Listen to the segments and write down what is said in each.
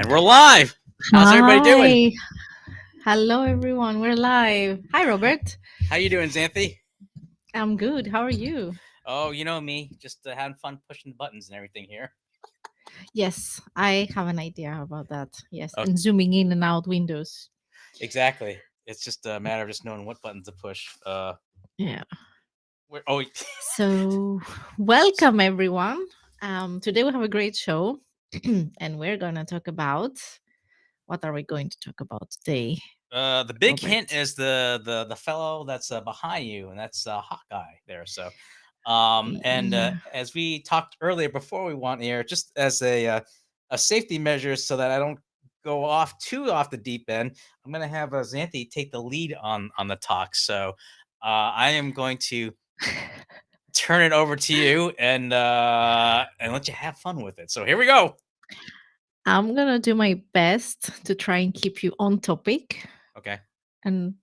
And we're live. How's everybody doing? Hi. Hello, everyone. We're live. Hi, Robert. How you doing, Xanthi? I'm good. How are you? Oh, you know me, just having fun pushing the buttons and everything here. Yes, I have an idea about that. Yes, Oh, and zooming in and out windows. exactly. It's just a matter of just knowing what buttons to push. Yeah. Oh, So, welcome, everyone. Today we have a great show, and we're going to talk about what are we going to talk about today, the big hint Robert? is the fellow that's behind you, and that's Hawkeye there. So, and Yeah. as we talked earlier before we went here, just as a safety measure, so that I don't go off the deep end, I'm gonna have Xanthi take the lead on the talk. So, I am going to turn it over to you and let you have fun with it. So here we go. I'm going to do my best to try and keep you on topic. Okay. And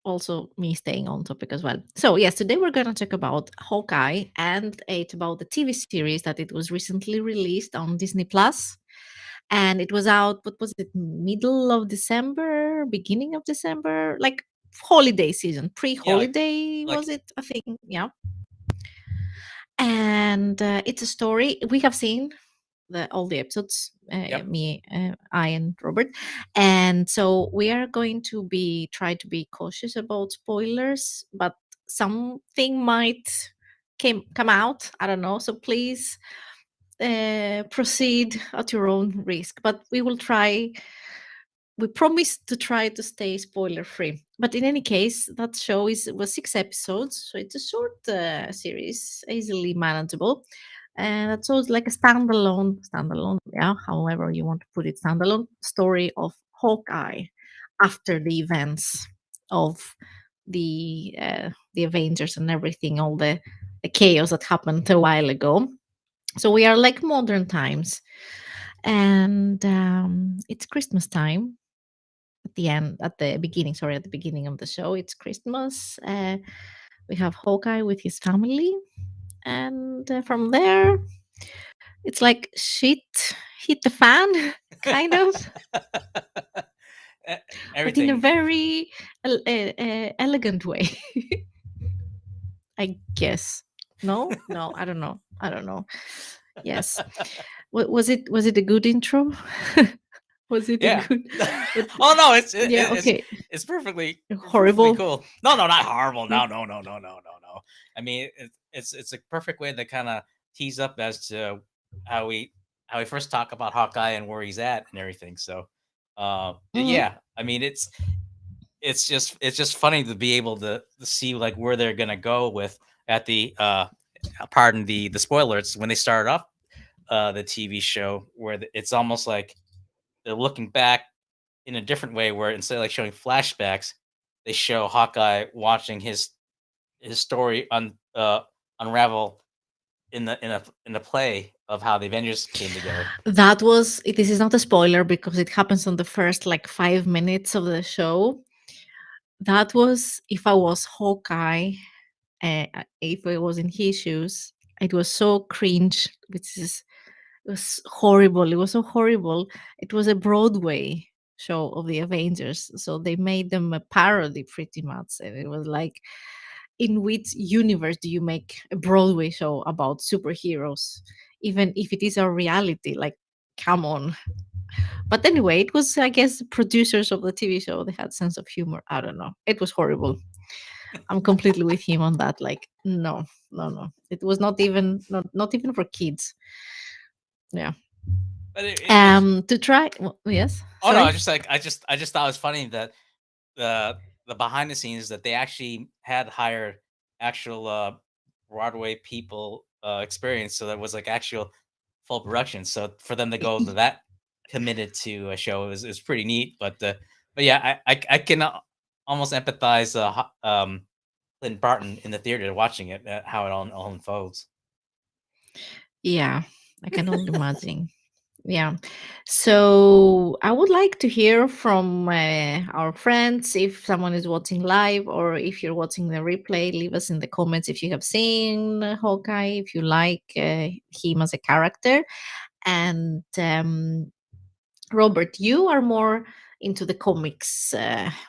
also me staying on topic as well. So yes, today we're going to talk about Hawkeye and it's about the TV series that it was recently released on Disney Plus. And it was out, what was it, middle of December, beginning of December, like holiday season, Yeah, pre-holiday like was it? I think, yeah. And it's a story we have seen all the episodes, yep. I and Robert, and so we are going to be try to be cautious about spoilers, but something might come out. I don't know. So please proceed at your own risk. But we will try. We promise to try to stay spoiler free. But in any case, that show was 6 episodes, so it's a short series, easily manageable. And that's also like a standalone, yeah, however you want to put it, standalone story of Hawkeye after the events of the Avengers and everything, all the chaos that happened a while ago. So we are like modern times, and it's Christmas time at the beginning, sorry, at the beginning of the show. It's Christmas. We have Hawkeye with his family, and from there, it's like shit hit the fan, kind of, E- but in a Everything. very elegant way, I guess. No, I don't know. I don't know. Yes, was it? Was it a good intro? Was it a Yeah. good? But Oh no, it's it, yeah, okay. it's perfectly Horrible. cool. No, no, not horrible. No. No. I mean, it's a perfect way to kind of tease up as to how we how we first talk about Hawkeye and where he's at and everything. So, Mhm. yeah. I mean, it's just funny to be able to see like where they're gonna go with at the pardon the spoilers when they started off the TV show where it's almost like they're looking back in a different way where instead of like showing flashbacks, they show Hawkeye watching his story unravel in the play of how the Avengers came together. That was this is not a spoiler because it happens on the first like 5 minutes of the show. That was if I was Hawkeye, if I was in his shoes, it was so cringe, which is it was horrible. It was so horrible. It was a Broadway show of the Avengers, so they made them a parody pretty much, and it was like, in which universe do you make a Broadway show about superheroes, even if it is a reality? Like, come on. But anyway, it was, I guess, producers of the TV show. They had sense of humor. I don't know. It was horrible. I'm completely with him on that. Like, no, no, no. It was not even for kids. Yeah. But it's To try. Well, yes. oh no, Sorry. I just thought it was funny that the behind the scenes that they actually had hired actual Broadway people experience, so that was like actual full production. So for them to go to that committed to a show is pretty neat. But yeah, I can almost empathize Clint Barton in the theater watching it, how it all unfolds. Yeah, I can only imagine. Yeah. So I would like to hear from our friends if someone is watching live or if you're watching the replay. Leave us in the comments if you have seen Hawkeye, if you like him as a character. And Robert, you are more into the comics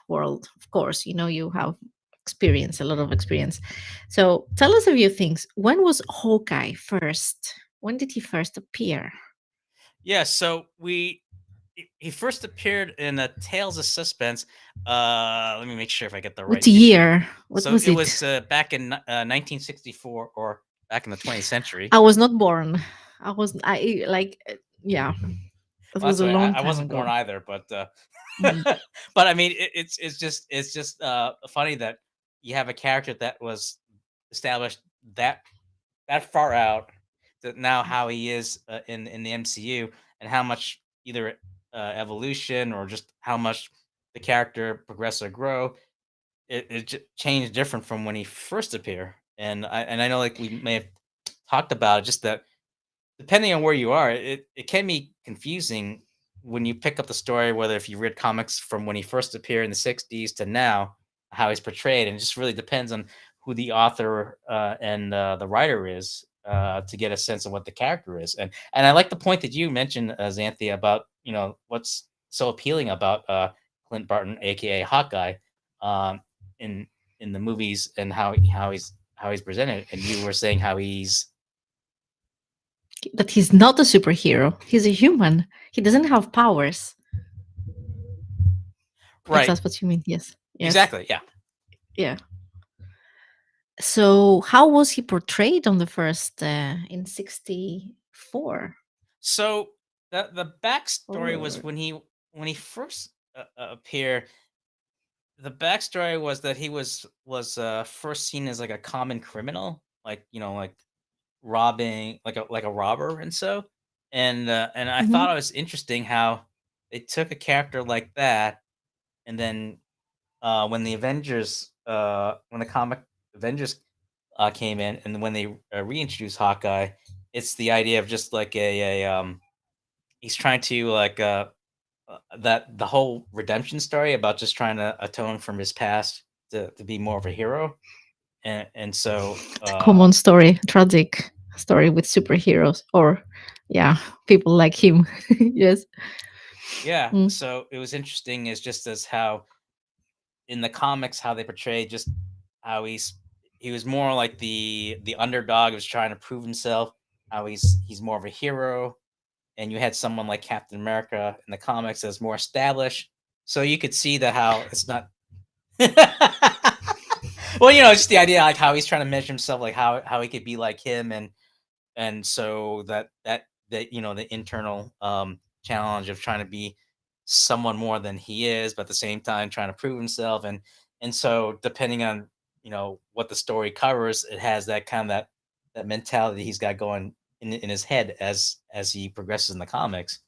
world, of course. You know, you have experience, a lot of experience. So tell us a few things. When was Hawkeye first? When did he first appear? Yeah, so he first appeared in Tales of Suspense. Let me make sure if I get the What right issue. year? What So was it it? was back in 1964, or back in the 20th century. I was not born. I like, yeah, that Well, was that's a why long I time wasn't born ago. either, but Mm. but I mean, it's just funny that you have a character that was established that far out, that now how he is in the MCU, and how much either evolution or just how much the character progress or grow, it changed different from when he first appeared. And I know, like, we may have talked about it, just that depending on where you are, it can be confusing when you pick up the story, whether if you read comics from when he first appeared in the 60s to now, how he's portrayed. And it just really depends on who the author and the writer is, to get a sense of what the character is. And I like the point that you mentioned, Xanthi, about, what's so appealing about Clint Barton, aka Hawkeye, um, in in the movies, and how he's presented. And you were saying how he's That he's not a superhero. He's a human. He doesn't have powers. If right. that's what you mean. Yes. Yes. Exactly. Yeah. Yeah. So how was he portrayed on the first in 64 So the backstory was forward? when he first appeared. The backstory was that he was first seen as like a common criminal, like, like robbing, like a robber, and I Hmm. thought it was interesting how they took a character like that, and then when the Avengers, when the comic Avengers came in, and when they reintroduced Hawkeye, it's the idea of just like he's trying to, like, that the whole redemption story about just trying to atone from his past to be more of a hero. And so It's a common story, tragic story with superheroes, or yeah, people like him. Yes. yeah, Mm. so it was interesting, is just as how in the comics, how they portray just how he was more like the underdog, who's trying to prove himself, how he's more of a hero. And you had someone like Captain America in the comics that's more established, so you could see that how it's not. Well, just the idea, like how he's trying to measure himself, like how he could be like him, and so that the internal challenge of trying to be someone more than he is, but at the same time trying to prove himself. And so, depending on what the story covers, it has that kind of that mentality he's got going in his head as he progresses in the comics.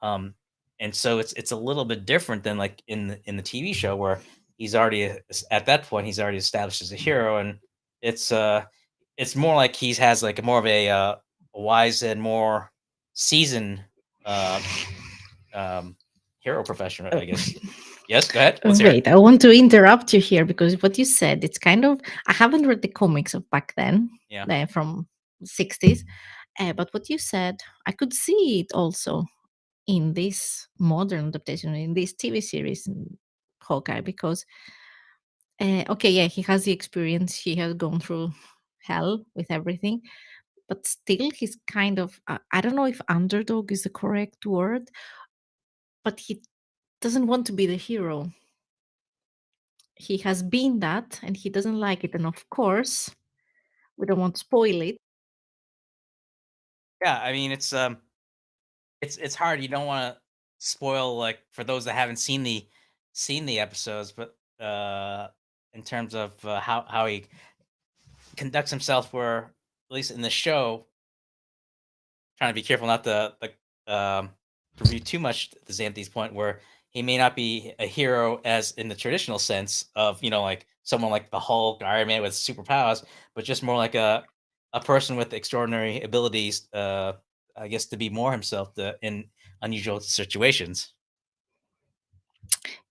um, and so it's a little bit different than, like, in the TV show, where he's already at that point he's already established as a hero. And it's uh it's more like he has like more of a wise and more seasoned uh hero professional, Uh, I guess. Yes, go ahead. Let's hear it. Wait, I want to interrupt you here because what you said, it's kind of, I haven't read the comics of back then, Yeah. from 60s, but what you said, I could see it also in this modern adaptation, in this TV series, Hawkeye, because okay, yeah, he has the experience, he has gone through hell with everything, but still he's kind of, I don't know if underdog is the correct word, but he doesn't want to be the hero. He has been that and he doesn't like it, and of course we don't want to spoil it. Yeah, I mean, it's hard. You don't want to spoil, like, for those that haven't seen the episodes, but in terms of how he conducts himself, where at least in the show, trying to be careful not to review too much to Xanthi's point, where he may not be a hero as in the traditional sense of, like someone like the Hulk, Iron Man with superpowers, but just more like a person with extraordinary abilities, I guess, to be more himself, in unusual situations.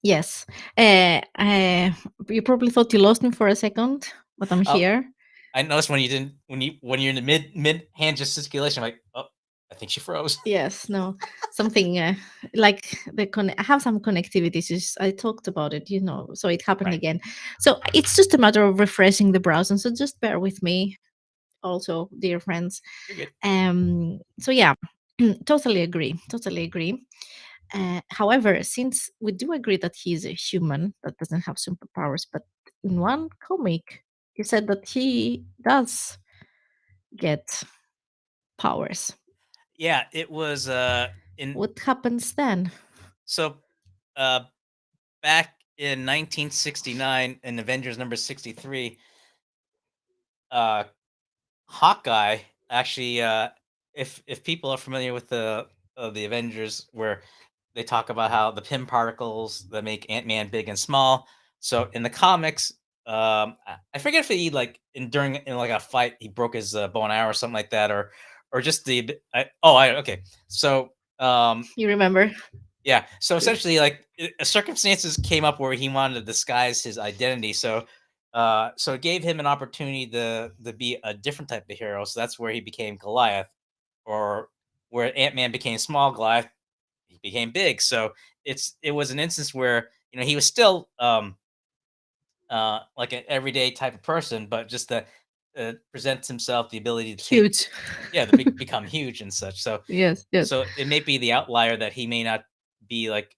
Yes. You probably thought you lost me for a second, but I'm Oh, here. I noticed when you didn't when you're in the mid hand gesticulation, I'm like, oh, think she froze. Yes, no, something like I have some connectivity issues. I talked about it, so it happened Right. again. So it's just a matter of refreshing the browser. So just bear with me, also, dear friends. You're good. So yeah, totally agree. Totally agree. However, since we do agree that he is a human that doesn't have superpowers, but in one comic, you said that he does get powers. Yeah, it was in What happens then? so uh back in 1969 in Avengers number 63, uh Hawkeye actually, if people are familiar with the Avengers, where they talk about how the Pym particles that make Ant Man big and small. So in the comics, I forget if he like in during in like a fight he broke his bow and arrow or something like that, or just okay. So You remember? yeah. So Good. essentially, like circumstances came up where he wanted to disguise his identity. So it gave him an opportunity to be a different type of hero. So that's where he became Goliath, or where Ant Man became small, Goliath he became big. So it was an instance where he was still like an everyday type of person, but just that presents himself the ability to take Huge. yeah become huge and such. So Yes, yes. so it may be the outlier that he may not be like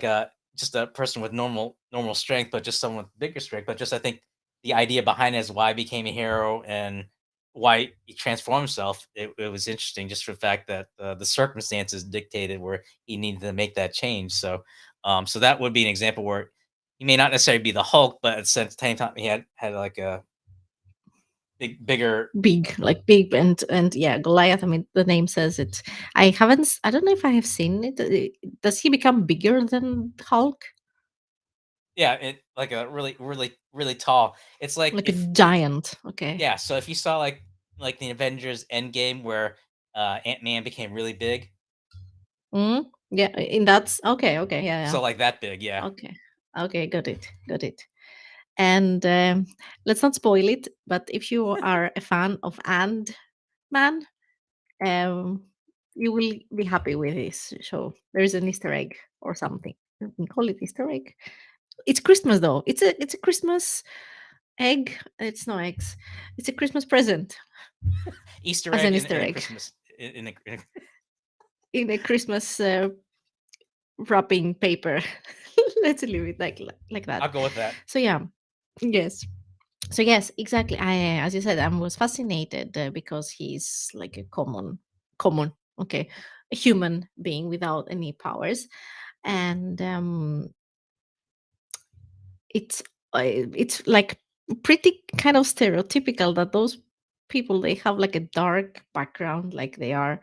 a just a person with normal strength, but just someone with bigger strength. But just I think the idea behind it is why he became a hero and why he transformed himself. It was interesting just for the fact that the circumstances dictated where he needed to make that change. So that would be an example where he may not necessarily be the Hulk, but at the same time he had like a bigger. Big, like big, and yeah, Goliath. I mean, the name says it. I don't know if I have seen it. Does he become bigger than Hulk? Yeah, it like a really tall. It's like Like a if giant. Okay. Yeah, so if you saw like the Avengers Endgame where Ant-Man became really big, Mm? Yeah, in that's okay. Okay. Yeah. Yeah. so like that big, yeah. Okay. Okay. Got it. Got it. And let's not spoil it. But if you are a fan of Ant Man, um, you will be happy with this show. There is an Easter egg or something. You can call it Easter egg. It's Christmas though. It's a Christmas egg. It's no eggs. It's a Christmas present Easter as egg an in, Easter in a egg Christmas in a Christmas wrapping paper. Let's leave it like that. I'll go with that. So yeah, yes. So yes, exactly. As you said, I was fascinated because he's like a common, okay, a human being without any powers, and it's like pretty kind of stereotypical that those people they have like a dark background, like they are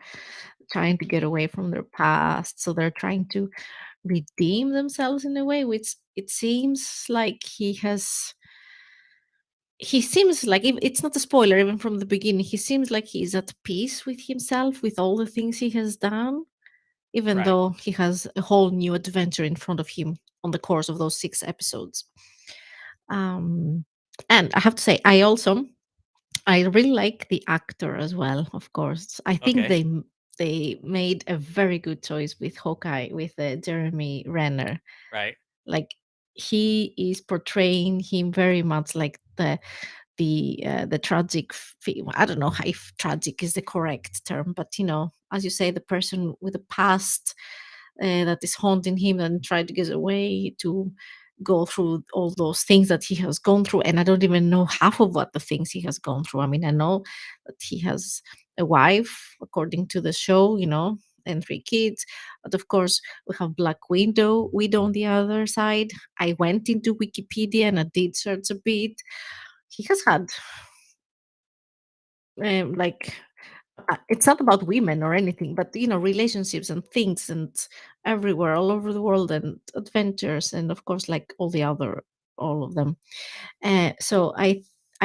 trying to get away from their past, so they're trying to redeem themselves in a way, which it seems like he seems like it's not a spoiler even from the beginning. He seems like he's at peace with himself, with all the things he has done, even Right. though he has a whole new adventure in front of him on the course of those 6 episodes. um and I have to say, I really like the actor as well. Of course, I think Okay. they made a very good choice with Hawkeye, with Jeremy Renner. Right. Like, he is portraying him very much like the tragic I don't know if tragic is the correct term, but as you say, the person with the past that is haunting him and try to get away to go through all those things that he has gone through. And I don't even know half of what the things he has gone through. I mean, I know that he has a wife according to the show, and 3 kids, but of course we have Black Widow on the other side. I went into Wikipedia and I did search a bit. He has had like it's not about women or anything, but relationships and things, and everywhere, all over the world, and adventures, and of course, like all of them. So I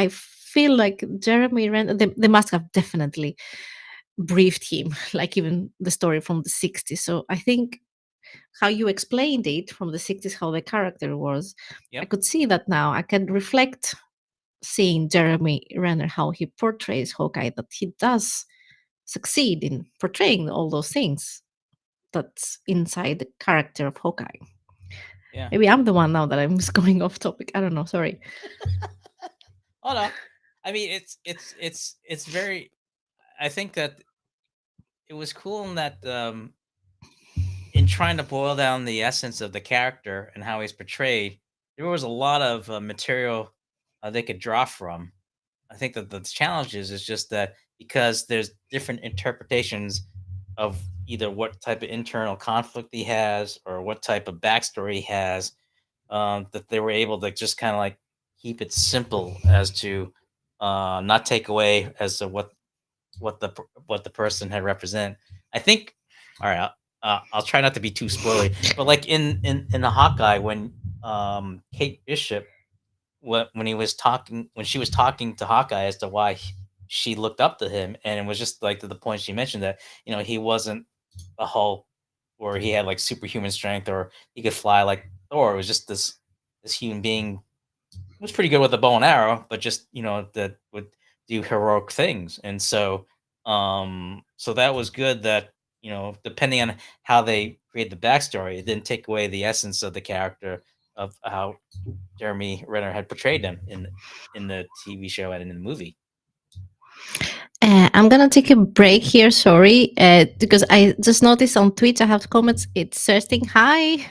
feel like Jeremy Renner, they must have definitely briefed him, like even the story from the 60s. So I think how you explained it from the 60s, how the character was, I Yep. could see that now. I can reflect seeing Jeremy Renner, how he portrays Hawkeye, that he does succeed in portraying all those things that's inside the character of Hawkeye. Yeah. Maybe I'm the one now that I'm just going off topic. I don't know. Sorry. Oh no. I mean, it's very. I think that it was cool in that in trying to boil down the essence of the character and how he's portrayed, there was a lot of material they could draw from. I think that the challenge is just that because there's different interpretations of either what type of internal conflict he has or what type of backstory he has, that they were able to just kind of like keep it simple as to not take away as to what the person had represent. I think. All right, I'll try not to be too spoilery, but like in the Hawkeye when Kate Bishop when he was talking when she was talking to Hawkeye as to why she looked up to him, and it was just like to the point she mentioned that he wasn't a Hulk or he had like superhuman strength or he could fly like Thor. It was just this human being was pretty good with a bow and arrow, but just that would do heroic things. And so that was good that depending on how they create the backstory, it didn't take away the essence of the character of how Jeremy Renner had portrayed him in the TV show and in the movie. I'm gonna take a break here. Sorry, because I just noticed on Twitch I have comments. It's Thirsting. Hi.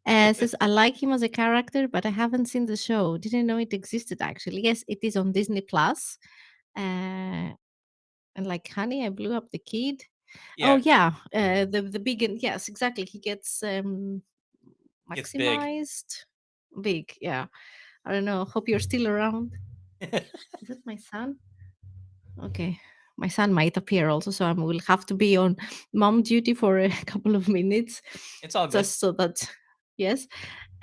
Says I like him as a character, but I haven't seen the show. Didn't know it existed actually. Yes, it is on Disney Plus. And like, honey, I blew up the kid. Oh Yeah, yeah, the big and yes, exactly. He gets it's big. maximized, big. Yeah, I don't know. Hope you're still around. Is that my son? Okay. My son might appear also, so I will have to be on mom duty for a couple of minutes, It's all good. just so that, yes.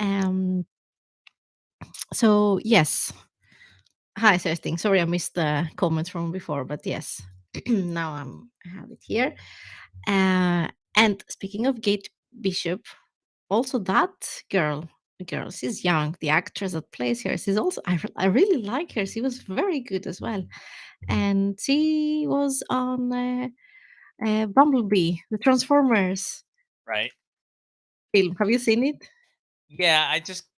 Um. So yes. Hi, Thirsting. Sorry, I missed the comments from before, but yes, now I have it here. And speaking of Kate Bishop, also that girl, she's young. The actress that plays her, she's also I really like her. She was very good as well, and she was on Bumblebee, the Transformers Right. film. Have you seen it? Yeah,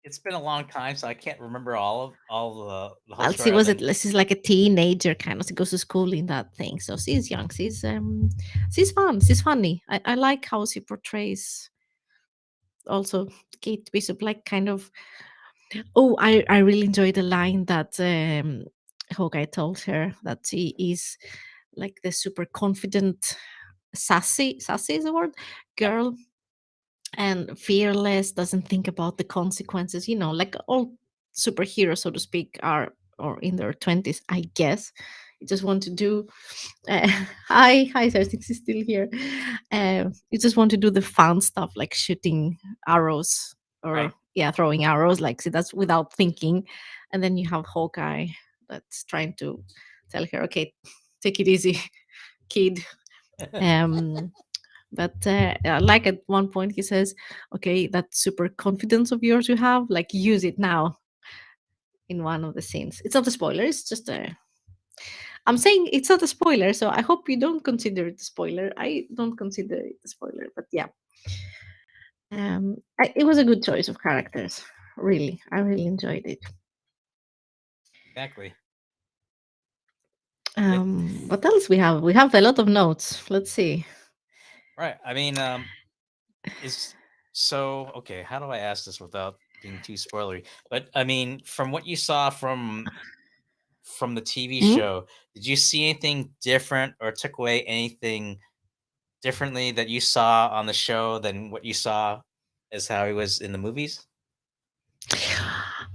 it's been a long time, so I can't remember all the whole Well, story other than she's like a teenager kind of. She goes to school in that thing, so she's young. She's fun. She's funny. I like how she portrays also Kate Bishop, like kind of. Oh, I really enjoyed the line that Hawkeye told her that she is like the super confident, sassy is the word, yep. girl, and fearless, doesn't think about the consequences. You know, like all superheroes, so to speak, are or in their 20s, I guess. You just want to do. Uh, hi, Cersei is still here. You just want to do the fun stuff like shooting arrows or Right. yeah, throwing arrows. Like see, that's without thinking, and then you have Hawkeye that's trying to tell her, okay, take it easy, kid. Um, but like at one point he says, okay, that super confidence of yours you have, like use it now in one of the scenes. It's not a spoiler, it's just a I'm saying it's not a spoiler, so I hope you don't consider it a spoiler. I don't consider it a spoiler, but yeah. It was a good choice of characters. Really, I really enjoyed it. Exactly. It What else we have? We have a lot of notes. Let's see. right. I mean, is so okay. How do I ask this without being too spoilery? But I mean, from what you saw from the TV Hmm? show, did you see anything different or took away anything differently that you saw on the show than what you saw as how he was in the movies?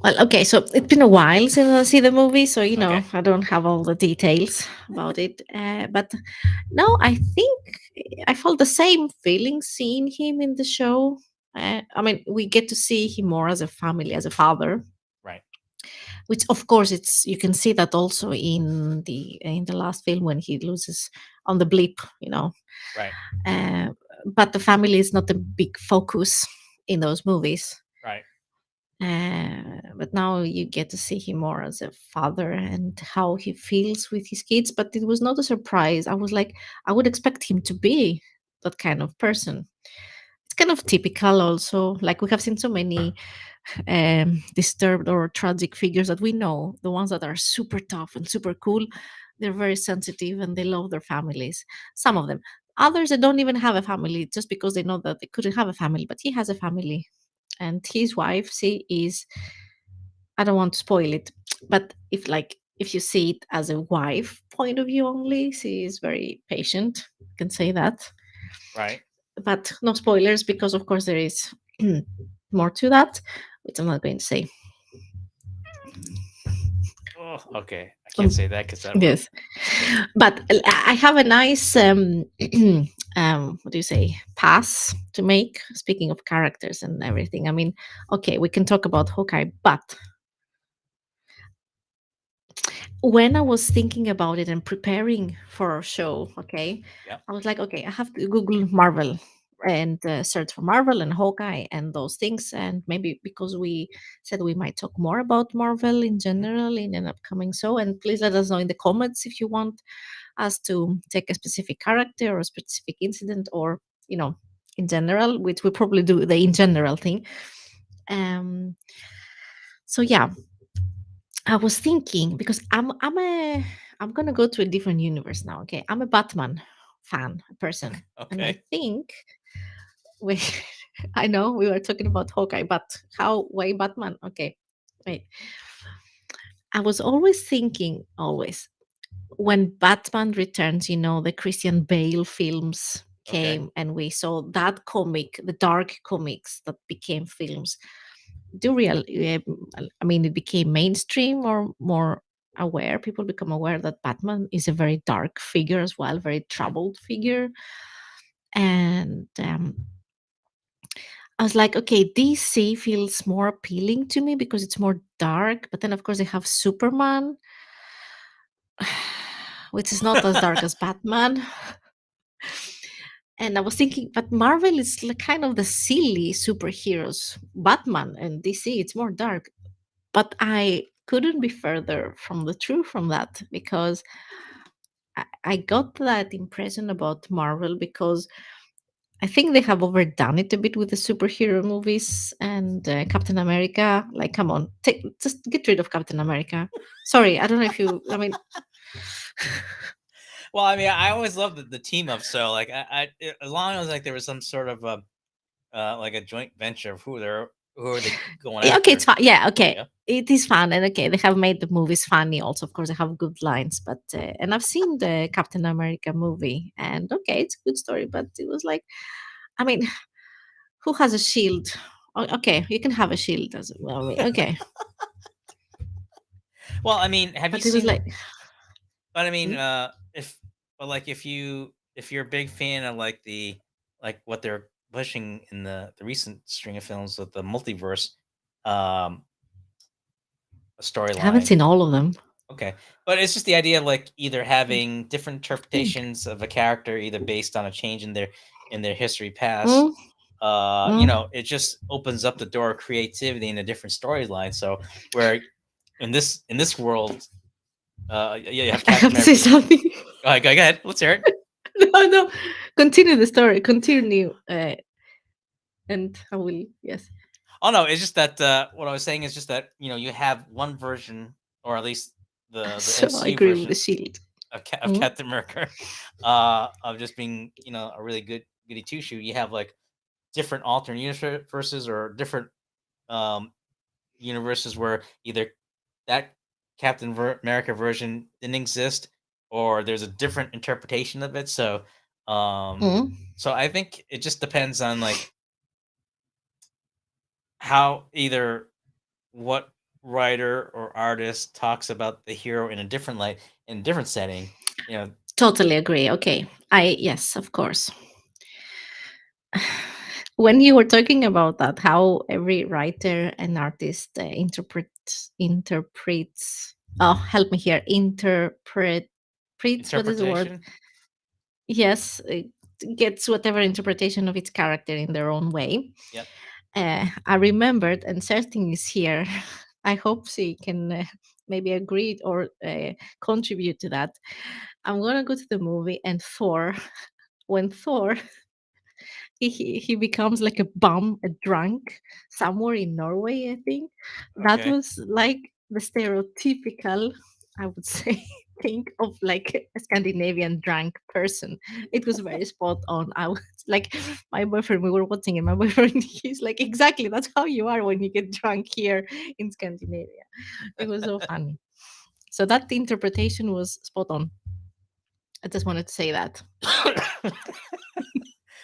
Well, okay, so it's been a while since I see the movie, so Okay. I don't have all the details about it. But no, I think I felt the same feeling seeing him in the show. I mean, we get to see him more as a family, as a father, Right. which of course it's you can see that also in the last film when he loses on the blip, Right. uh, but the family is not a big focus in those movies. Right. But now you get to see him more as a father and how he feels with his kids. But it was not a surprise. I was like, I would expect him to be that kind of person. It's kind of typical, also. Like we have seen so many disturbed or tragic figures that we know, the ones that are super tough and super cool, they're very sensitive and they love their families. Some of them. Others that don't even have a family just because they know that they couldn't have a family, but he has a family. And his wife, she is, I don't want to spoil it, but if you see it as a wife point of view only, she is very patient. I can say that. Right. But no spoilers because of course there is more to that, which I'm not going to say. Oh, okay. I can't Um, say that because that will yes, but I have a nice what do you say, pass to make. Speaking of characters and everything, I mean, okay, we can talk about Hawkeye, but when I was thinking about it and preparing for our show, okay, yeah. I was like, okay, I have to Google Marvel and search for Marvel and Hawkeye and those things. And maybe because we said we might talk more about Marvel in Mhm. general in an upcoming show. And please let us know in the comments if you want us to take a specific character or a specific incident or, you know, in general, which we probably do the in general thing. Um, so yeah, I was thinking because I'm gonna go to a different universe now. Okay, I'm a Batman fan person, and I Okay. think we I know we were talking about Hawkeye, but how why Batman? Okay, wait. I was always thinking always when Batman Returns, you know, the Christian Bale films Okay. came and we saw that comic, the dark comics that became films. Do real I mean it became mainstream or more aware, people become aware that Batman is a very dark figure as well, very Mhm. troubled figure. And I was like, okay, DC feels more appealing to me because it's more dark, but then of course they have Superman, which is not as dark as Batman. And I was thinking, but Marvel is like kind of the silly superheroes. Batman and DC, it's more dark. But I couldn't be further from the truth from that because I got that impression about Marvel because I think they have overdone it a bit with the superhero movies and Captain America. Like, come on, just get rid of Captain America. Sorry, I don't know if you. I mean, Well, I mean, I always loved the team up. So, like, as long as like there was some sort of like a joint venture of who are they going okay, it's after? fine. Yeah, okay. Yeah. It is fun, and okay, they have made the movies funny. Also, of course, they have good lines. But and I've seen the Captain America movie, and okay, it's a good story. But it was like, I mean, who has a shield? Okay, you can have a shield as well. I mean, okay, Well, I mean, have you but it was seen? like, But I mean, hmm? if but like if you're a big fan of like like what they're pushing in the recent string of films with the multiverse um I haven't storyline. seen all of them. Okay. But it's just the idea of like either Mm. having different interpretations of a character either based on a change in their history past. Mm, mm. It just opens up the door of creativity in a different storyline. So where in this world, yeah, you have I Captain have to say America. something. Go ahead. Let's hear it. No, no. Continue the story. Continue, and I will. Yes. Oh no, it's just that what I was saying is just that you have one version, or at least the So I MCU agree with the version shield. of Mm, Captain America, of just being a really good goody two shoe. You have like different alternate universes or different um, universes where either that America version didn't exist, or there's a different interpretation of it. Um, mm. so I think it just depends on like how either what writer or artist talks about the hero in a different light in a different setting. You know, Totally agree. Okay. Yes, of course. When you were talking about that, how every writer and artist interprets. Oh, help me here. Interprets. What is the word? interpretation. Yes, it gets whatever interpretation of its character in their own way. Yep. I remembered, and certain is here. I hope she can maybe agree or contribute to that. I'm gonna go to the movie and Thor. When Thor he becomes like a bum, a drunk, somewhere in Norway, I think. That Okay. was like the stereotypical, I would say, think of like a Scandinavian drunk person. It was very spot on. I was like, my boyfriend, we were watching it. My boyfriend, he's like, exactly, that's how you are when you get drunk here in Scandinavia. It was so funny. So that interpretation was spot on. I just wanted to say that.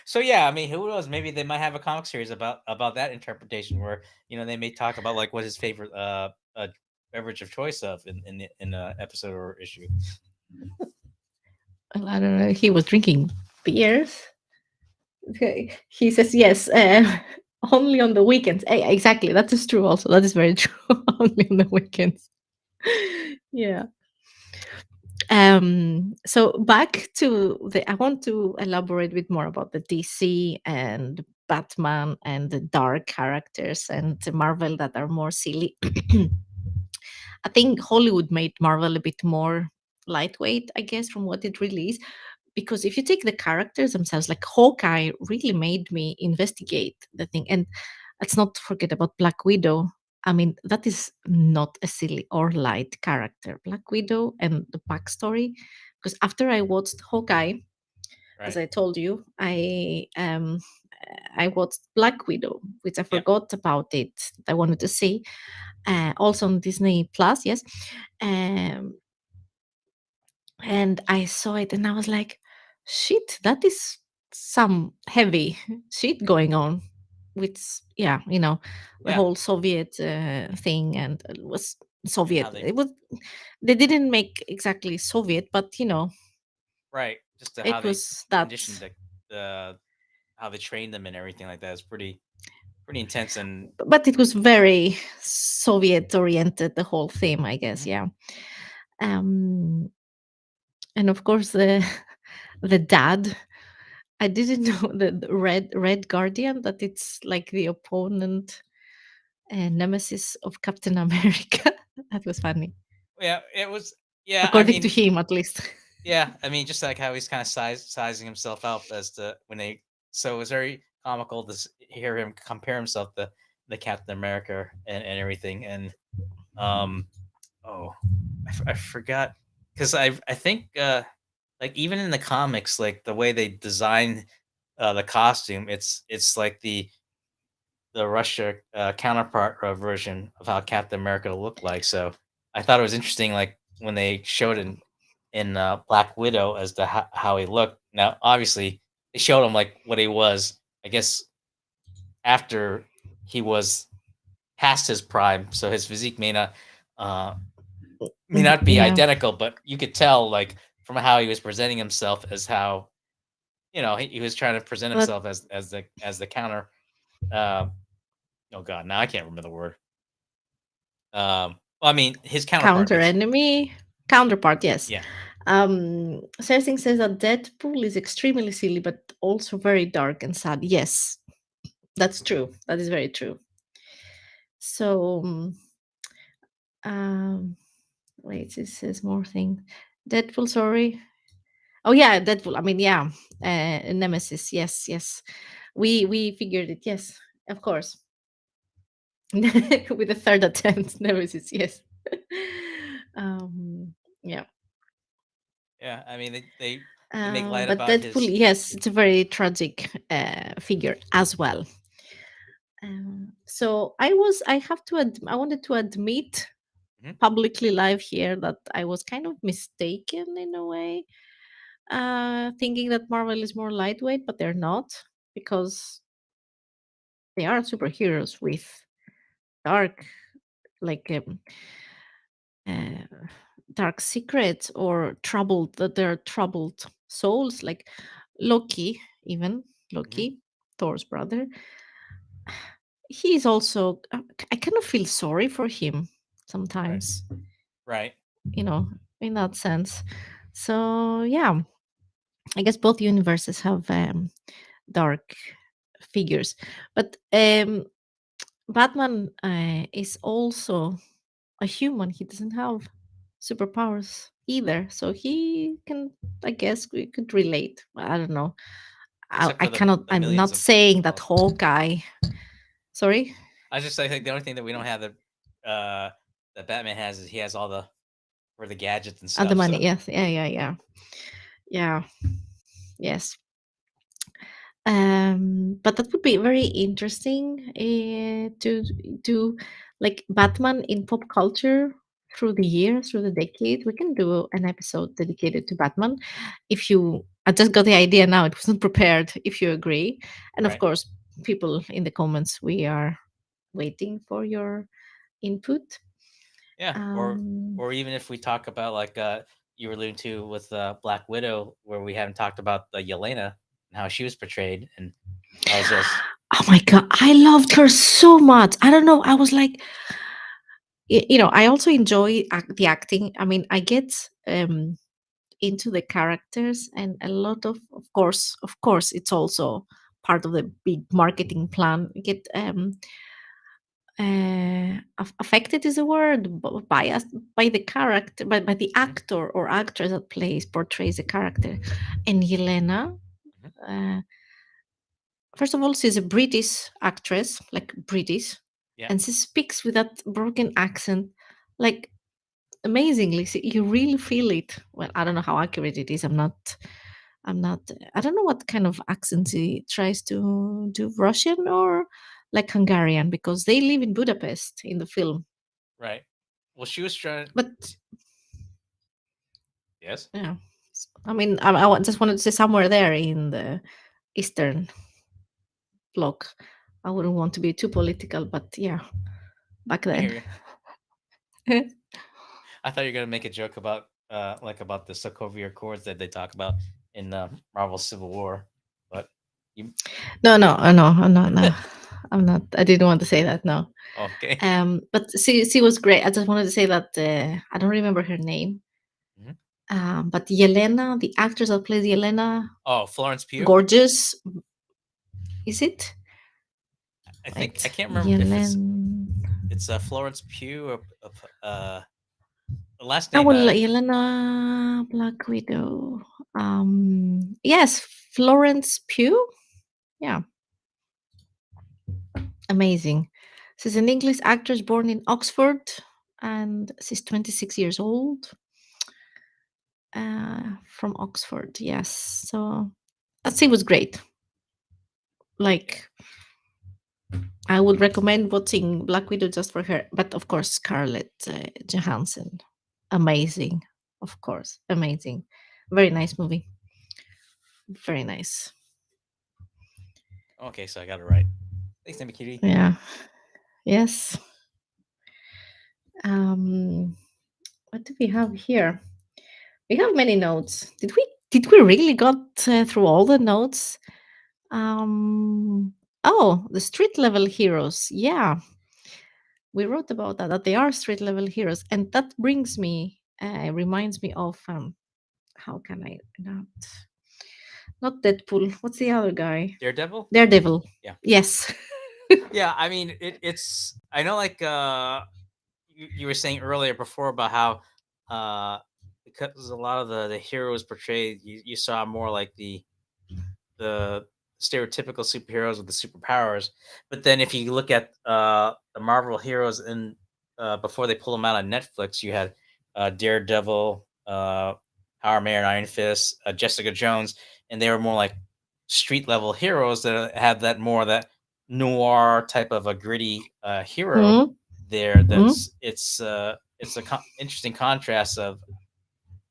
So yeah, I mean, who knows? Maybe they might have a comic series about that interpretation, where they may talk about like what his favorite beverage of choice of in a episode or issue. Well, I don't know. He was drinking beers. Okay. He says yes, only on the weekends. Exactly, that is true. Also, that is very true. Only on the weekends. Yeah. So back to the. I want to elaborate a bit more about the DC and Batman and the dark characters and the Marvel that are more silly. I think Hollywood made Marvel a bit more lightweight, I guess, from what it really is. Because if you take the characters themselves, like Hawkeye really made me investigate the thing. And let's not forget about Black Widow. I mean, that is not a silly or light character. Black Widow and the backstory. Because after I watched Hawkeye, as Right. I told you, I watched Black Widow, which I Yep. forgot about it. I wanted to see. Also on Disney Plus, yes. Um, and I saw it and I was like, shit, that is some heavy shit going on. With, yeah, the Yeah. whole Soviet thing, and it was And how Soviet. they It was, they didn't make exactly Soviet, but right, just how it they was that. conditioned the how they trained them and everything like that is pretty intense. And But it was very Soviet oriented, the whole theme, I guess. mhm. Yeah. Um, and of course the the dad. I didn't know the Red Guardian, that it's like the opponent and nemesis of Captain America. That was funny, Yeah, it was. Yeah, I according to mean, him, at least. yeah, I mean, just like how he's kind of sizing himself up as to when they. So it was very comical to hear him compare himself to the Captain America and everything. And um, oh, I forgot, because I think like even in the comics, like the way they design the costume, it's like the Russia counterpart version of how Captain America looked like. So I thought it was interesting, like when they showed in Black Widow as to how he looked. Now, obviously, they showed him like what he was. I guess after he was past his prime, so his physique uh, may not be Yeah, identical, but you could tell like from how he was presenting himself as how he was trying to present but himself as the counter. Uh, oh God, now I can't remember the word. Well, I mean, his counterpart, counter basically. enemy counterpart. Yes. Yeah. Cersei says that Deadpool is extremely silly, but also very dark and sad. Yes, that's true. That is very true. So, um, wait, it says more things. Deadpool, sorry. Oh yeah, Deadpool. I mean, yeah, Nemesis. Yes, yes. We figured it. Yes, of course. With the third attempt, Nemesis. Yes. um, yeah. Yeah. I mean, they make light But about Deadpool, his. yes, it's a very tragic figure as well. So I have to, I wanted to admit Mhm. publicly live here that I was kind of mistaken in a way, thinking that Marvel is more lightweight, but they're not, because they are superheroes with dark, like uh, dark secrets, or troubled, that they're troubled souls, like Loki, even Mhm. Loki, Thor's brother. He is also, I kind of feel sorry for him Right. sometimes, Right. you know, in that sense. So yeah, I guess both universes have dark figures, but Batman is also a human. He doesn't have superpowers either, so he can. I guess we could relate. I don't know. except I for cannot. the I'm millions not of. saying that Oh, Hawkeye. Sorry, I think the only thing that we don't have that Batman has is he has all the for the gadgets and the stuff. So money. Yes, yeah. Yes. But that would be very interesting to do like Batman in pop culture through the years, through the decade. We can do an episode dedicated to Batman. If you, I just got the idea now. It wasn't prepared. If you agree, and of right, course, people in the comments, we are waiting for your input. yeah, Um, or even if we talk about like you were alluding to with Black Widow, where we haven't talked about the Yelena and how she was portrayed, and that was just oh my god, I loved her so much. I don't know. I was like, I also enjoy the acting. I mean, I get into the characters, and a lot of course, it's also part of the big marketing plan. You get affected is a word, biased by the character, by the mhm, actor or actress that portrays the character. And Yelena, mhm, uh, first of all, she's a British actress, like British, yeah, and she speaks with that broken accent, like amazingly. So you really feel it. Well, I don't know how accurate it is. I'm not. I don't know what kind of accent he tries to do, Russian or like Hungarian, because they live in Budapest in the film. right. Well, she was trying. But Yes. yeah, I mean, I just wanted to say somewhere there in the Eastern Bloc. I wouldn't want to be too political, but yeah, back I hear then. you. I thought you were gonna make a joke about like about the Sokovia Accords that they talk about in Marvel Civil War, but you No, no, no, no, no. I'm not. I didn't want to say that. No. okay. But she was great. I just wanted to say that I don't remember her name. Mhm. But Yelena, the actress that plays Yelena, Oh, Florence Pugh. gorgeous. Is it? I think I Wait, can't remember if Yelena. it's Florence Pugh or the last Oh, name. well, Yelena Black Widow. Yes, Florence Pugh. Yeah, amazing. She's an English actress born in Oxford, and she's 26 years old. From Oxford, yes. So she was great. Yeah. Like, I would recommend watching Black Widow just for her. But of course, Scarlett Johansson, amazing. Of course, amazing. Very nice movie. Very nice. Okay, so I got it right. Thanks, Nimby Cutie. Yeah. Yes. Um, what do we have here? We have many notes. Did we really got through all the notes? Um, oh, the street level heroes. Yeah, we wrote about that they are street level heroes, and that brings me reminds me of how can I not Deadpool, what's the other guy? Daredevil. Daredevil. Yeah. Yes. Yeah. I mean, it's. I know, like you were saying earlier before about how because a lot of the heroes portrayed, you saw more like the stereotypical superheroes with the superpowers. But then if you look at the Marvel heroes in before they pull them out on Netflix, you had Daredevil, Power Man, Iron Fist, Jessica Jones, and they were more like street level heroes that have that more that noir type of a gritty hero Mm, there. mm. It's a interesting contrast of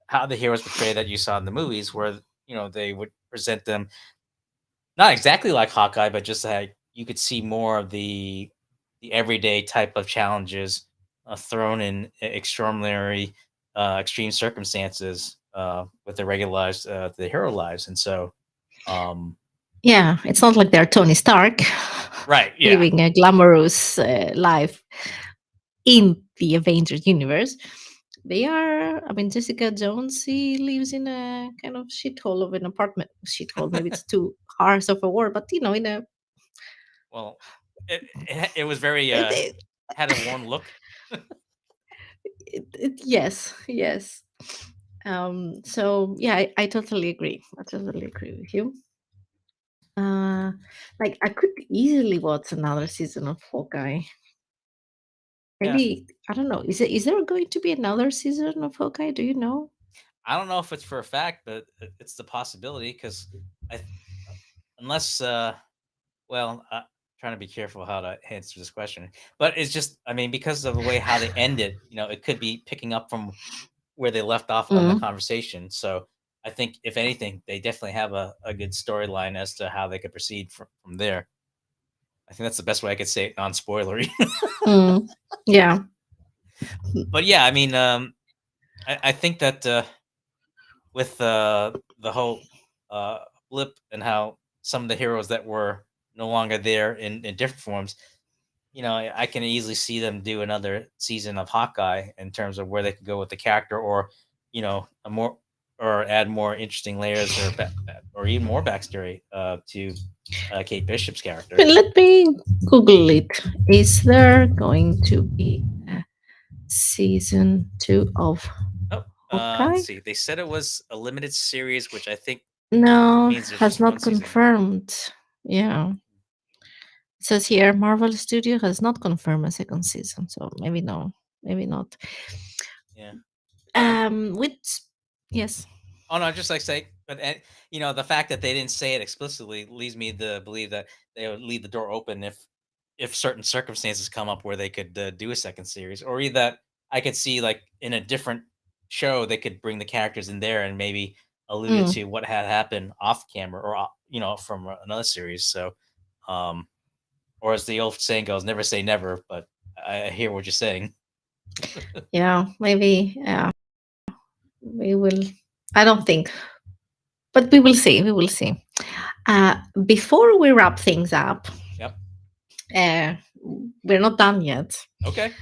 how the heroes portray that you saw in the movies, where they would present them not exactly like Hawkeye, but just like you could see more of the everyday type of challenges thrown in extraordinary, extreme circumstances with the regular lives, the hero lives, and so, um, Yeah, it's not like they're Tony Stark right, yeah, living a glamorous life in the Avengers universe. They are, I mean, Jessica Jones, she lives in a kind of shithole of an apartment. Shithole, maybe it's too harsh of a word, but in a well, it was very It, it, had a worn look. yes, yes. So yeah, I totally agree. I totally agree with you. Uh, like I could easily watch another season of Hawkeye. Yeah, Maybe I don't know. Is there going to be another season of Hawkeye? Do you know? I don't know if it's for a fact, but it's the possibility because I unless well, trying to be careful how to answer this question, but it's just I mean because of the way how they ended, it could be picking up from where they left off on the Mm, conversation. So I think if anything, they definitely have a good storyline as to how they could proceed from there. I think that's the best way I could say it non-spoilery. mm, yeah. But yeah, I mean, I think that with the whole uh, blip and how some of the heroes that were no longer there in different forms, I can easily see them do another season of Hawkeye in terms of where they could go with the character, or a more or add more interesting layers or even more backstory to Kate Bishop's character. Let me Google it. Is there going to be a season 2 of Oh, let's Hawkeye? see. They said it was a limited series, which I think No, means there's has just one not season. confirmed. Yeah. It says here Marvel Studio has not confirmed a second season, so maybe no, maybe not. Yeah. Okay. Which yes, Oh no, just like say, but the fact that they didn't say it explicitly leads me to believe that they would leave the door open if certain circumstances come up where they could do a second series, or either that I could see like in a different show they could bring the characters in there and maybe allude it mm, to what had happened off camera or from another series. So, um, or as the old saying goes, never say never. But I hear what you're saying. yeah, maybe we will. I don't think, but we will see. We will see. Before we wrap things up, Yep. uh, we're not done yet. Okay.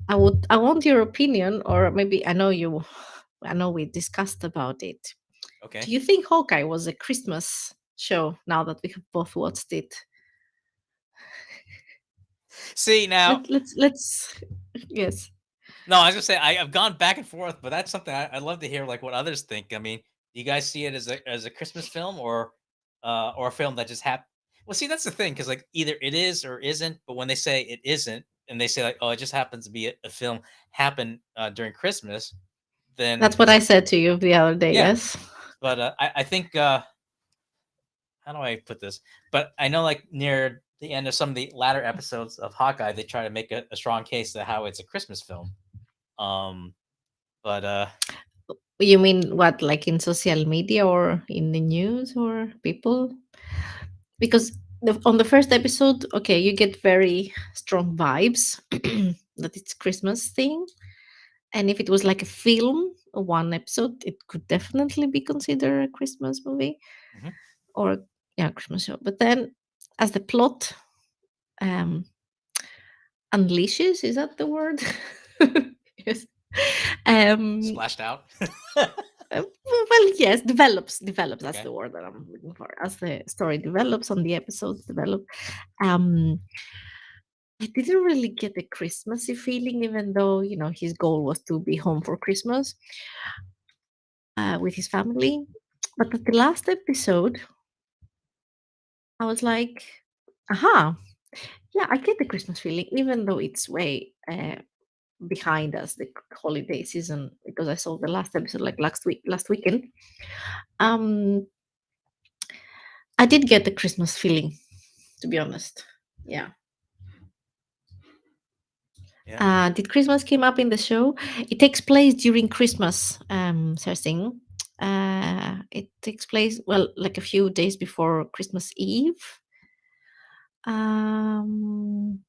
I want your opinion, or maybe I know you. I know we discussed about it. Do Okay. you think Hawkeye was a Christmas show? Now that we have both watched it, See now, let's yes. no, I was gonna say I've gone back and forth, but that's something I'd love to hear, like what others think. I mean, do you guys see it as a Christmas film or a film that just happened? Well, see, that's the thing, because like either it is or isn't. But when they say it isn't, and they say like, oh, it just happens to be a film happen during Christmas, then That's what I said to you the other day. yeah. Yes. But I think how do I put this? But I know like near the end of some of the latter episodes of Hawkeye, they try to make a strong case to how it's a Christmas film. Um, but You mean what, like in social media or in the news or people? Because on the first episode, okay, you get very strong vibes that it's Christmas thing. And if it was like a film, one episode, it could definitely be considered a Christmas movie mhm. or yeah, Christmas show. But then, as the plot um, unleashes, is that the word? Yes. Um, Splashed out. well, yes, develops. That's Okay. the word that I'm looking for. As the story develops, on the episodes develop, um, I didn't really get a Christmassy feeling, even though his goal was to be home for Christmas with his family. But at the last episode, I was like, "Aha, yeah, I get the Christmas feeling, even though it's way behind us, the holiday season, because I saw the last episode like last weekend. Um, I did get the Christmas feeling, to be honest. Yeah. Yeah. Did Christmas came up in the show? It takes place during Christmas, Sersing. It takes place, well, like a few days before Christmas Eve. Um,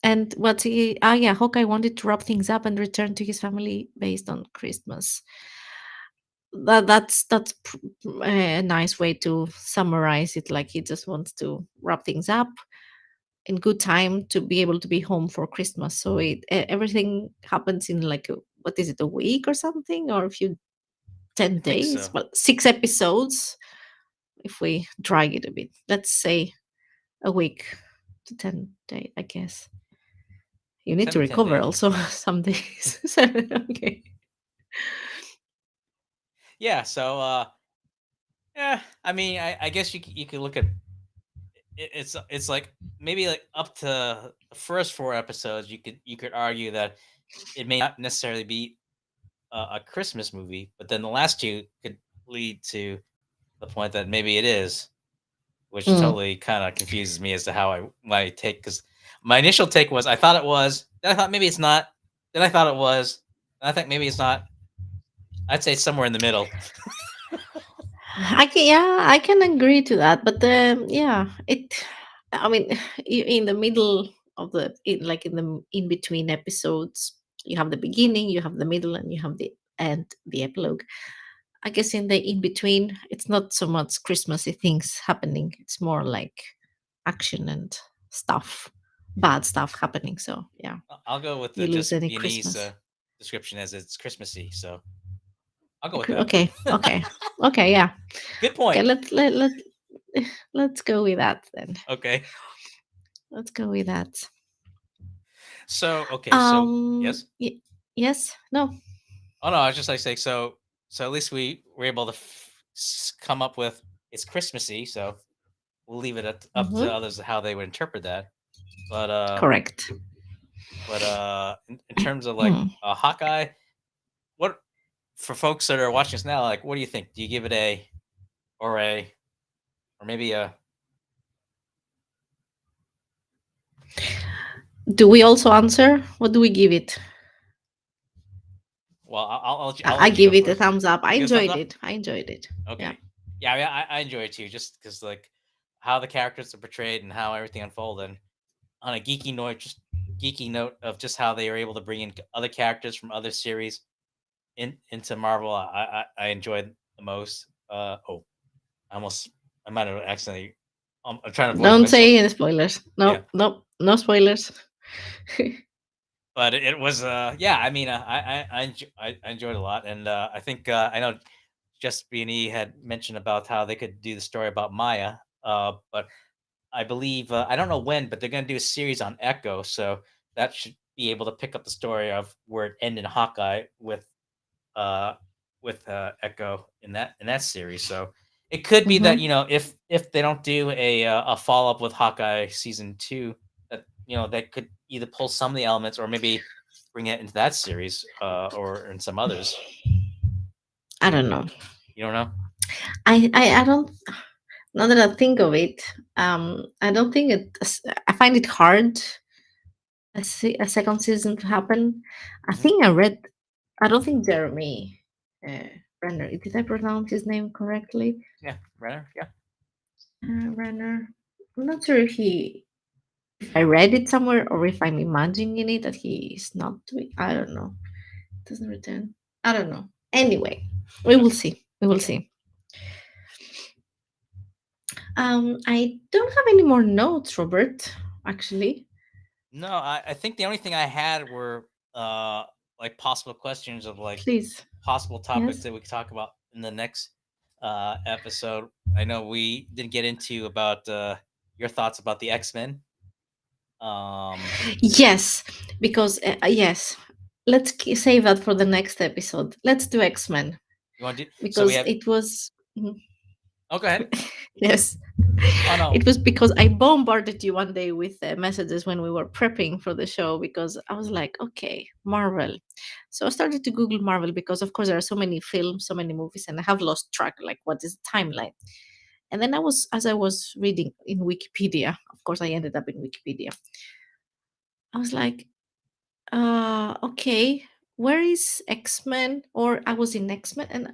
and what's he? Ah, yeah, Hawkeye wanted to wrap things up and return to his family based on Christmas. That's a nice way to summarize it. Like he just wants to wrap things up in good time to be able to be home for Christmas. So everything happens in like what is it, a week or something, or a few I ten think days? so. Well, 6 episodes if we drag it a bit. Let's say a week. to 10 days, I guess. You need to 7 to 10 days. recover also some days. Okay. Yeah. So yeah. I mean, I guess you could look at it's like maybe like up to the first 4 episodes. You could argue that it may not necessarily be a Christmas movie, but then the last two could lead to the point that maybe it is, which Mm. totally kind of confuses me as to how my take, because my initial take was I thought it was, then I thought maybe it's not, then I thought it was, and I think maybe it's not. I'd say it's somewhere in the middle. I can, yeah, I can agree to that. But yeah, I mean, in the middle of like in the in between episodes, you have the beginning, you have the middle, and you have the end, the epilogue. I guess in the in between, it's not so much Christmassy things happening. It's more like action and stuff, bad stuff happening. So yeah, I'll go with the you lose just any Viennese Christmas. description as it's Christmassy. So I'll go with that. Okay, okay, okay, yeah, Good okay. point. Let's go with that then. Okay. Let's go with that. So okay. So yes. Yes, no. Oh no, I was just like saying so. So at least we were able to come up with it's Christmassy. So we'll leave it up to Hmm. others how they would interpret that. But Correct. in terms of like Hmm. Hawkeye, what for folks that are watching us now, like what do you think? Do you give it or a or maybe a Do we also answer? What do we give it? well? I'll I let you go give it a first. thumbs up. I You give a thumbs enjoyed up. it. I enjoyed it. Yeah. Okay. Yeah, I mean, I enjoy it too, just because like how the characters are portrayed and how everything unfolded. And on a geeky note of just how they were able to bring in other characters from other series into Marvel, I enjoyed the most. Oh, I almost I might have accidentally. I'm trying to avoid the Don't mix up. say any spoilers. Yeah, No, no, no spoilers. but it was yeah. I mean, I enjoyed it a lot, and I think I know Just B and E had mentioned about how they could do the story about Maya. But I believe I don't know when, but they're going to do a series on Echo, so that should be able to pick up the story of where it ended in Hawkeye uh with Echo in that series. So it could be that Hmm. if they don't do a follow up with Hawkeye season 2, that that could either pull some of the elements or maybe bring it into that series or in some others. I don't know. You don't know? I don't. Now that I think of it, I don't think it. I find it hard a second season to happen. I Hmm. think I read. I don't think Jeremy Renner. Did I pronounce his name correctly? Yeah, Renner. Yeah. Renner. I'm not sure if I read it somewhere or if I'm imagining it that he is not doing. I don't know. Doesn't return. I don't know. Anyway, we will Okay. see. We will Okay. see. I don't have any more notes, Robert. Actually, No, I think the only thing I had were like possible questions of like please. possible topics Yes. that we could talk about in the next episode. I know we didn't get into about your thoughts about the X-Men. Um Yes, because yes, let's save that for the next episode. Let's do X Men you want to do so we because have it was. Mhm. oh go ahead. Yes, Oh no. it was because I bombarded you one day with messages when we were prepping for the show because I was like, okay, Marvel. So I started to Google Marvel because, of course, there are so many films, so many movies, and I have lost track. Like, what is the timeline? And then as I was reading in Wikipedia, of course, I ended up in Wikipedia. I was like, okay, where is X-Men? Or I was in X-Men, and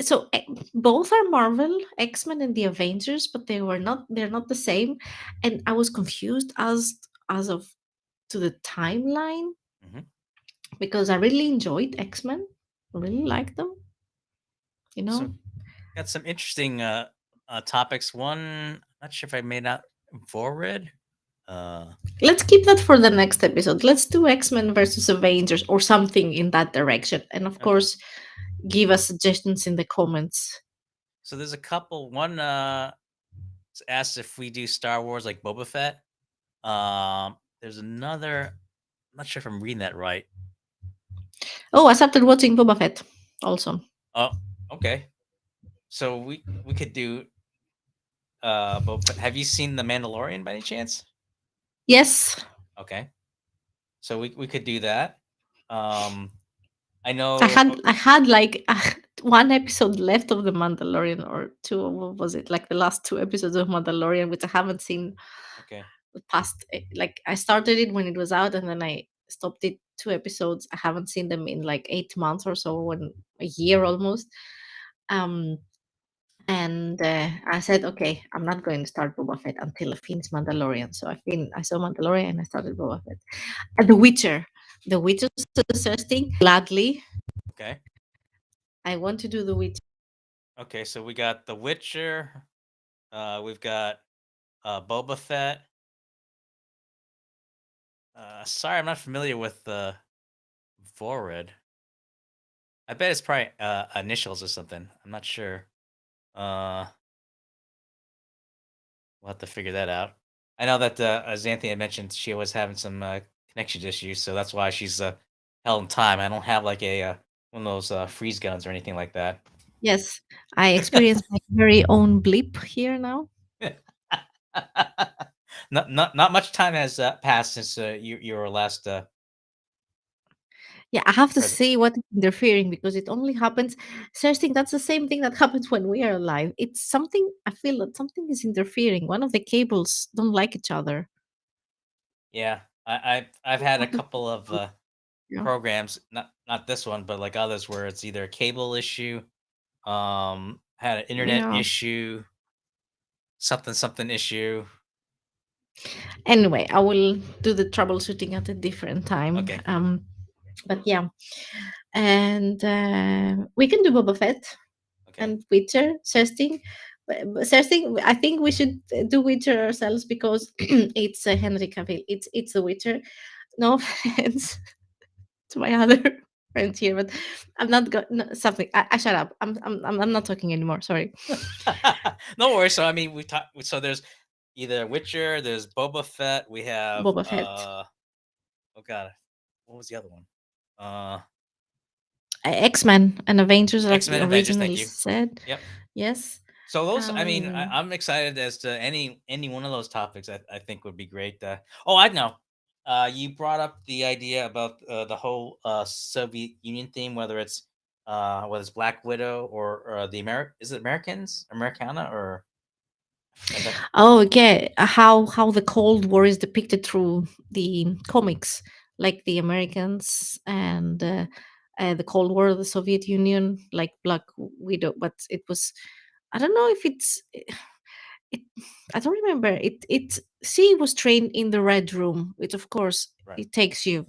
so both are Marvel, X-Men and the Avengers, but they're not the same. And I was confused as of to the timeline Hmm. because I really enjoyed X-Men. I really liked them, you So know. got some interesting topics. One, not sure if I made out forward. Uh Let's keep that for the next episode. Let's do X-Men versus Avengers or something in that direction. And of okay. course, give us suggestions in the comments. So there's a couple. One asked if we do Star Wars like Boba Fett. There's another. I'm not sure if I'm reading that right. Oh, I started watching Boba Fett also. Oh, okay. So we could do but have you seen The Mandalorian by any chance? Yes, Okay. So we could do that. Um I I know had I had like one episode left of The Mandalorian, or two. What was it? Like the last two episodes of Mandalorian, which I haven't seen okay. the past. Like I started it when it was out, and then I stopped it. Two episodes. I haven't seen them in like 8 months or so, when a year almost. Um, and I said, okay, I'm not going to start Boba Fett until I finish Mandalorian. So I saw Mandalorian and I started Boba Fett. And The Witcher thing gladly. Okay. I want to do The Witcher. Okay, so we got The Witcher, we've got Boba Fett. Sorry, I'm not familiar with the Vorid. I bet it's probably initials or something. I'm not sure. Uh we'll have to figure that out. I know that Xanthi had mentioned she was having some connection issues, so that's why she's held in time. I don't have like a one of those freeze guns or anything like that. Yes, I experienced my very own blip here now. Not much time has passed since your last Yeah, I have to present. see what is interfering, because it only happens. Seriously, that's the same thing that happens when we are alive. It's something, I feel that something is interfering. One of the cables don't like each other. Yeah, I've had a Happens. couple of Yeah. programs, not this one, but like others where it's either a cable issue, had an internet Yeah. issue, something issue. Anyway, I will do the troubleshooting at a different time. Okay, But yeah, and we can do Boba Fett okay. and Witcher. Thirsting, Thirsting. I think we should do Witcher ourselves, because it's Henry Cavill. It's the Witcher. No offense to my other friends here, but I'm not going. No, something. I shut up. I'm not talking anymore. Sorry. No worries. So I mean, we talked. So there's either Witcher, there's Boba Fett. We have Boba Fett, oh god, what was the other one? Uh, X Men, and Avengers, like X Men Avengers. Thank originally you. said. Yep. Yes. So those, I mean, Um. I'm excited as to any one of those topics. I think would be great. Oh, I know. You brought up the idea about the whole Soviet Union theme, whether it's Black Widow or the is it Americans, Americana, or I forgot that. Oh, yeah. How the Cold War is depicted through the comics, like the Americans, and the Cold War, the Soviet Union, like Black Widow. But it was, I don't know if it. I don't remember. She was trained in the Red Room, which of course Right. it takes you,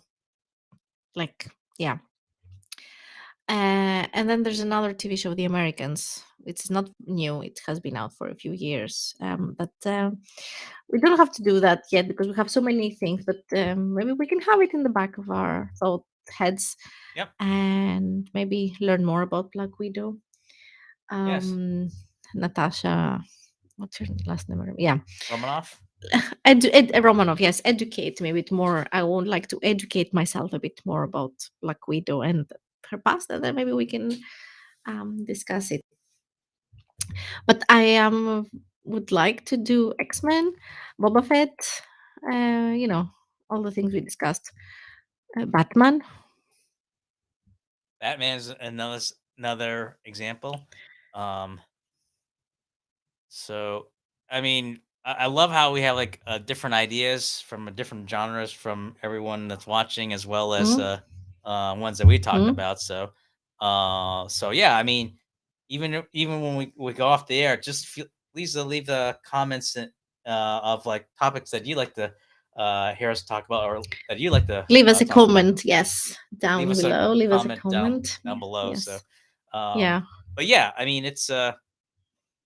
like, yeah. And then there's another TV show, The Americans. It's not new; it has been out for a few years. But we don't have to do that yet, because we have so many things. But maybe we can have it in the back of our thought heads, Yep. and maybe learn more about Black Widow. Yes. Um, Natasha, what's her last name? Yeah, Romanoff. Romanov. Yes, educate me a bit more. I would like to educate myself a bit more about Black Widow and her past, and then maybe we can discuss it. But I would like to do X Men, Boba Fett, you know, all the things we discussed. Batman. Batman's another example. Um, So, I mean, I love how we have like different ideas from different genres from everyone that's watching, as well as Mm, ones that we talk mm. about. So yeah, I mean, even when we go off the air, just please leave the comments of like topics that you like to hear us talk about, or that you like to Leave us a talk about. comment. Yes, Leave down us a below. Leave us a comment comment. down below. Yes. Um, Yeah. but yeah, I mean,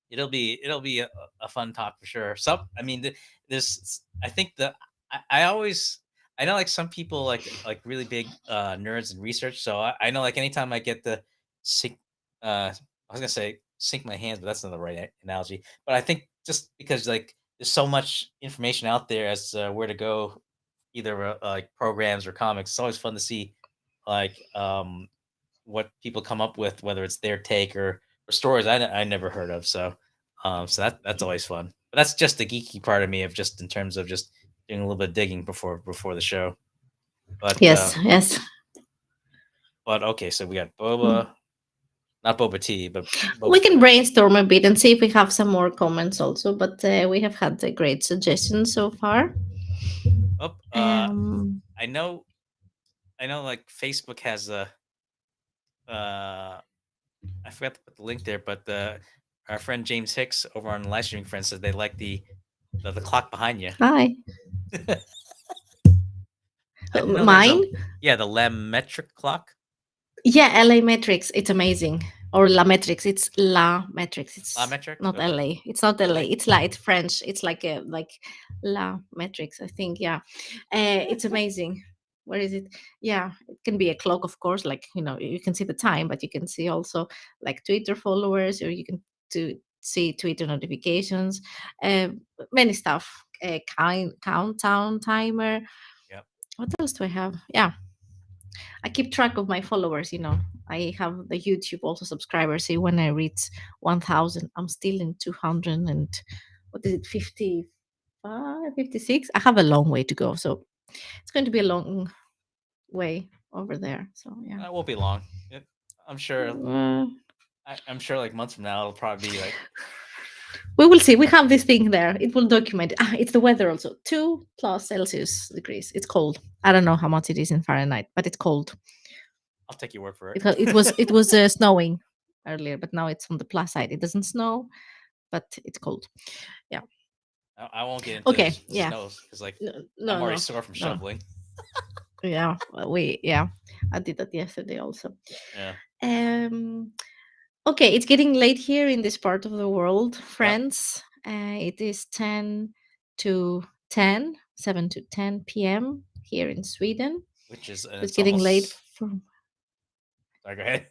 it'll be a fun talk for sure. I mean, this I think I always I know like some people like really big nerds and research. So I know like anytime I get to sink, I was gonna say sink my hands, but that's not the right analogy. But I think just because like there's so much information out there as to where to go, either like programs or comics. It's always fun to see like what people come up with, whether it's their take or stories I never heard of. So so that's always fun. But that's just the geeky part of me, of just in terms of just doing a little bit of digging before the show. But Yes, yes. okay, so we got Mm. boba, not boba tea, but We Boba can Fett. brainstorm a bit and see if we have some more comments also, but we have had a great suggestions so far. Oh, Um, I know, like Facebook has a uh, I forgot to put the link there, but our friend James Hicks over on the live streaming friends says they like the clock behind you. Hi. I didn't know there's Mine? a, yeah, the Lem metric clock. Yeah, LA Metrics. It's amazing. Or La Metrics. It's La Metrics. La It's metric. not Okay. LA. It's not LA. Really? It's like it's French. It's like a like La Metrics, I think. Yeah. It's amazing. Where is it? Yeah, it can be a clock, of course. Like, you can see the time, but you can see also like Twitter followers, or you can to see Twitter notifications, uh, many stuff. Countdown timer. Yep. What else do I have? Yeah, I keep track of my followers. I have the YouTube also subscribers. See, when I reach 1,000, I'm still in 200 and what is it, 55, 56? I have a long way to go. So it's going to be a long way over there. So, yeah. It won't be long. I'm sure. Uh, I'm sure, like months from now, it'll probably be like, we will see. We have this thing there. It will document. It's the weather also. 2 plus Celsius degrees. It's cold. I don't know how much it is in Fahrenheit, but it's cold. I'll take your word for It, it. wa- it was it was snowing earlier, but now it's on the plus side. It doesn't snow, but it's cold. Yeah. I won't get into Okay. Yeah. snows because like No, I'm no, already no, sore from no. shoveling. Yeah. Yeah. I did that yesterday also. Yeah. Um. Okay, it's getting late here in this part of the world, Yep. friends. It is 7 to 10 p.m. here in Sweden. Which is, So and it's it's getting late almost. for, Sorry, go ahead.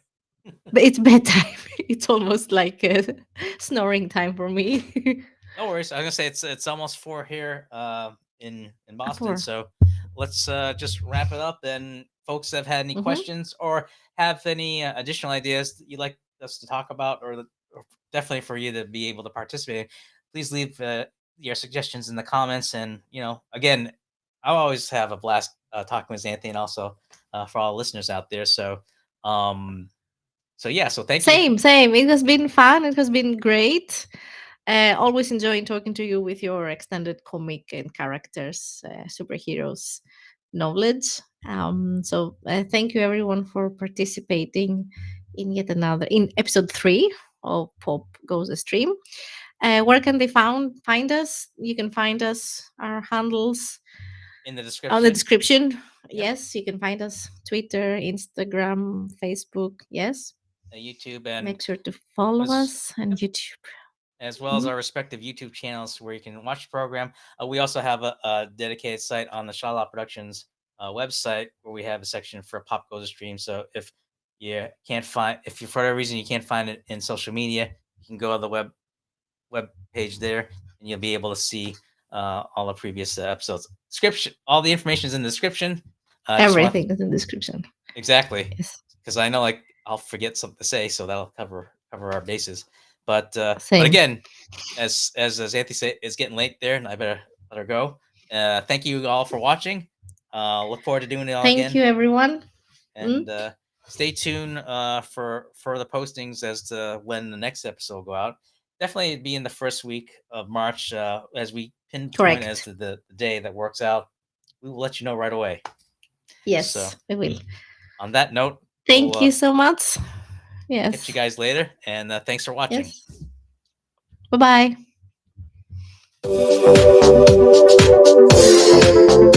but it's bedtime. It's almost like snoring time for me. No worries. I was gonna say it's almost 4 here in Boston. 4. So let's just wrap it up. And folks that have had any Mm-hmm. questions or have any additional ideas that you'd like us to talk about, or definitely for you to be able to participate, please leave your suggestions in the comments. And again, I always have a blast talking with Xanthi, and also for all the listeners out there. Um, so yeah, so thank you. Same, same. It has been fun. It has been great. Always enjoying talking to you with your extended comic and characters, superheroes knowledge. So thank you everyone for participating in yet another in episode 3 of Pop Goes the Stream. Where can they find us? You can find us our handles In the on the description. description. Yep. Yes, you can find us Twitter, Instagram, Facebook. Yes, YouTube, and make sure to follow as us and YouTube. as well as Mhm. our respective YouTube channels where you can watch the program. We also have a dedicated site on the Shala Productions website where we have a section for Pop Goes the Stream. So if you for whatever reason you can't find it in social media, you can go to the web page there, and you'll be able to see all the previous episodes. Description, all the information is in the description. Just want Everything is in the description. exactly, Yes, because I know like I'll forget something to say, so that'll cover our bases. But same. again, as Xanthi said, it's getting late there, and I better let her go. Thank you all for watching. Look forward to doing it all Thank again, you, everyone. Mm? and stay tuned for the postings as to when the next episode will go out. Definitely be in the first week of March as we pinpoint as Correct. to the day that works out. We will let you know right away. So Yes, I will. on that note, Thank you so much. catch you Yes. guys later, and thanks for watching. Yes. Bye bye.